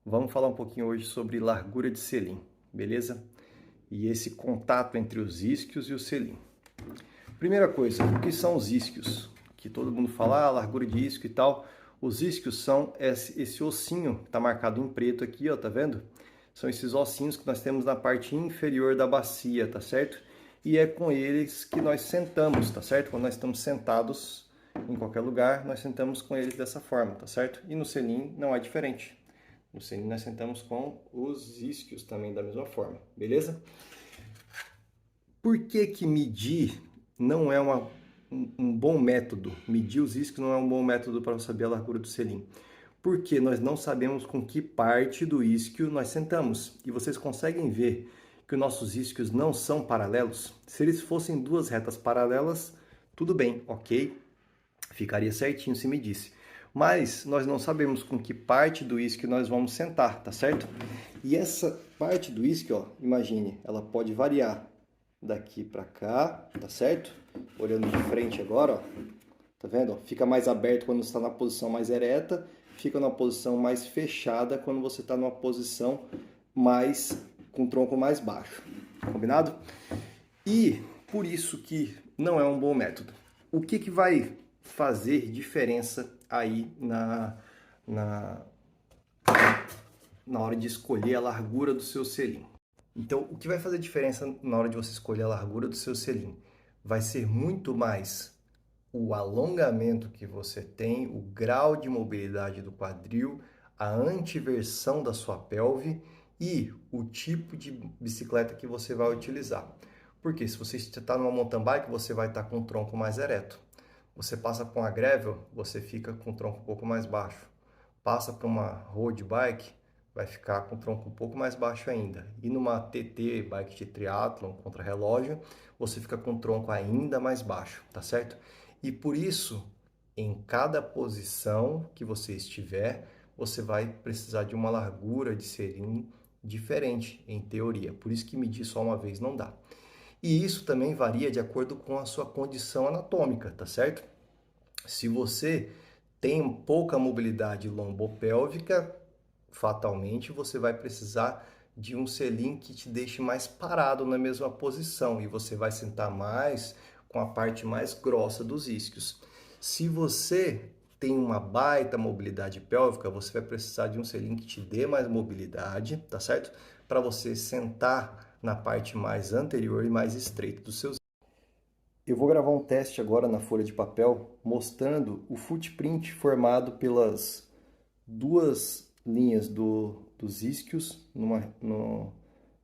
Vamos falar um pouquinho hoje sobre largura de selim, beleza? E esse contato entre os isquios e o selim. Primeira coisa, o que são os isquios? Que todo mundo fala, largura de isquio e tal. Os isquios são esse ossinho que está marcado em preto aqui, ó, tá vendo? São esses ossinhos que nós temos na parte inferior da bacia, tá certo? E é com eles que nós sentamos, tá certo? Quando nós estamos sentados em qualquer lugar, nós sentamos com eles dessa forma, tá certo? E no selim não é diferente. No selim nós sentamos com os isquios também da mesma forma, beleza? Por que que medir não é um bom método? Medir os isquios não é um bom método para saber a largura do selim. Porque nós não sabemos com que parte do isquio nós sentamos. E vocês conseguem ver que os nossos isquios não são paralelos? Se eles fossem duas retas paralelas, tudo bem, ok? Ficaria certinho se medisse. Mas nós não sabemos com que parte do isquio nós vamos sentar, tá certo? E essa parte do isquio, ó, imagine, ela pode variar daqui para cá, tá certo? Olhando de frente agora, ó, tá vendo? Fica mais aberto quando está na posição mais ereta, fica na posição mais fechada quando você está numa posição mais com o tronco mais baixo, combinado? E por isso que não é um bom método. O que que vai fazer diferença aí na, na hora de escolher a largura do seu selim? Então, o que vai fazer diferença na hora de você escolher a largura do seu selim? Vai ser muito mais o alongamento que você tem, o grau de mobilidade do quadril, a antiversão da sua pelve e o tipo de bicicleta que você vai utilizar. Porque se você está numa mountain bike, você vai estar com o tronco mais ereto. Você passa por uma gravel, você fica com o tronco um pouco mais baixo. Passa para uma road bike, vai ficar com o tronco um pouco mais baixo ainda. E numa TT, bike de triatlon, contra relógio, você fica com o tronco ainda mais baixo, tá certo? E por isso, em cada posição que você estiver, você vai precisar de uma largura de selim diferente, em teoria. Por isso que medir só uma vez não dá. E isso também varia de acordo com a sua condição anatômica, tá certo? Se você tem pouca mobilidade lombopélvica, fatalmente você vai precisar de um selim que te deixe mais parado na mesma posição e você vai sentar mais com a parte mais grossa dos isquios. Se você tem uma baita mobilidade pélvica, você vai precisar de um selim que te dê mais mobilidade, tá certo? Para você sentar na parte mais anterior e mais estreita dos seus. Eu vou gravar um teste agora na folha de papel mostrando o footprint formado pelas duas linhas dos isquios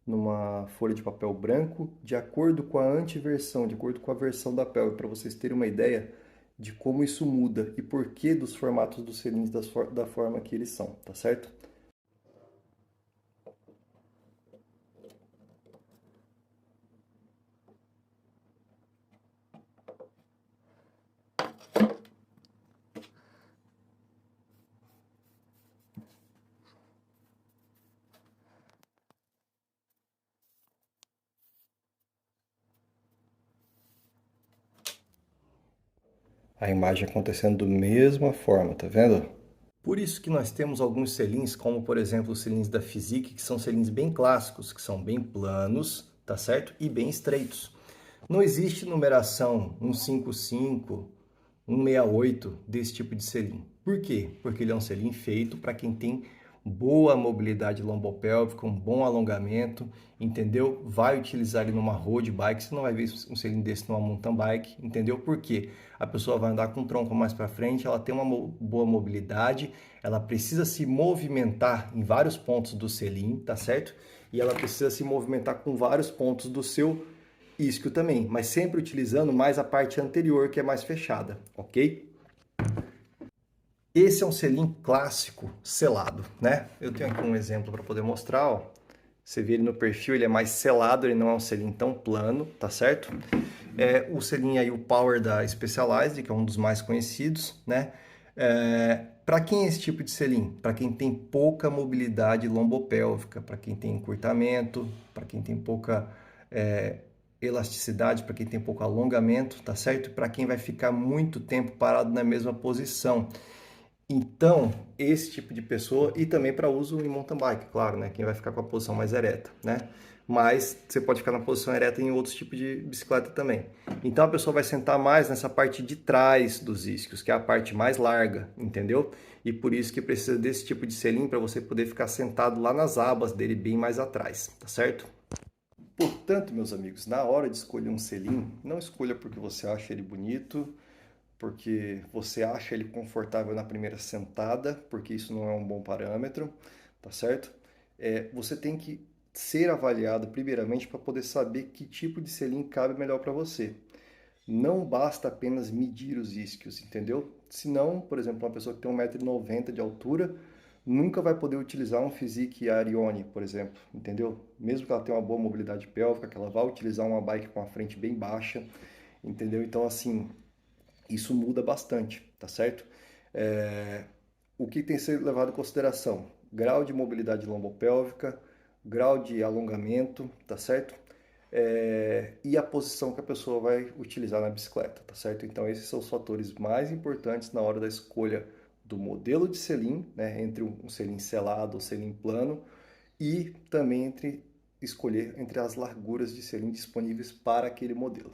numa folha de papel branco, de acordo com a antiversão, de acordo com a versão da pelve, para vocês terem uma ideia de como isso muda e por que dos formatos dos selins da forma que eles são, tá certo? A imagem acontecendo da mesma forma, tá vendo? Por isso que nós temos alguns selins, como por exemplo os selins da Physique, que são selins bem clássicos, que são bem planos, tá certo? E bem estreitos. Não existe numeração 155, 168 desse tipo de selim. Por quê? Porque ele é um selim feito para quem tem boa mobilidade lombopélvica, um bom alongamento, entendeu? Vai utilizar ele numa road bike, você não vai ver um selim desse numa mountain bike, entendeu? Por quê? A pessoa vai andar com o tronco mais para frente, ela tem uma boa mobilidade, ela precisa se movimentar em vários pontos do selim, tá certo? E ela precisa se movimentar com vários pontos do seu isquio também, mas sempre utilizando mais a parte anterior, que é mais fechada, ok? Esse é um selim clássico selado, né? Eu tenho aqui um exemplo para poder mostrar, ó. Você vê ele no perfil, ele é mais selado, ele não é um selim tão plano, tá certo? O selim aí, o Power da Specialized, que é um dos mais conhecidos, né? Para quem é esse tipo de selim? Para quem tem pouca mobilidade lombopélvica, para quem tem encurtamento, para quem tem pouca elasticidade, para quem tem pouco alongamento, tá certo? Para quem vai ficar muito tempo parado na mesma posição. Então, esse tipo de pessoa, e também para uso em mountain bike, claro, né? Quem vai ficar com a posição mais ereta, né? Mas você pode ficar na posição ereta em outros tipos de bicicleta também. Então a pessoa vai sentar mais nessa parte de trás dos isquios, que é a parte mais larga, entendeu? E por isso que precisa desse tipo de selim para você poder ficar sentado lá nas abas dele bem mais atrás, tá certo? Portanto, meus amigos, na hora de escolher um selim, não escolha porque você acha ele bonito, porque você acha ele confortável na primeira sentada, porque isso não é um bom parâmetro, tá certo? Você tem que ser avaliado primeiramente para poder saber que tipo de selim cabe melhor para você. Não basta apenas medir os isquios, entendeu? Senão, por exemplo, uma pessoa que tem 1,90 m de altura nunca vai poder utilizar um Physique Arione, por exemplo, entendeu? Mesmo que ela tenha uma boa mobilidade pélvica, que ela vá utilizar uma bike com a frente bem baixa, entendeu? Então, assim, isso muda bastante, tá certo? É, o que tem que ser levado em consideração? Grau de mobilidade lombopélvica, grau de alongamento, tá certo? E a posição que a pessoa vai utilizar na bicicleta, tá certo? Então esses são os fatores mais importantes na hora da escolha do modelo de selim, né? Entre um selim selado ou selim plano, e também entre escolher entre as larguras de selim disponíveis para aquele modelo.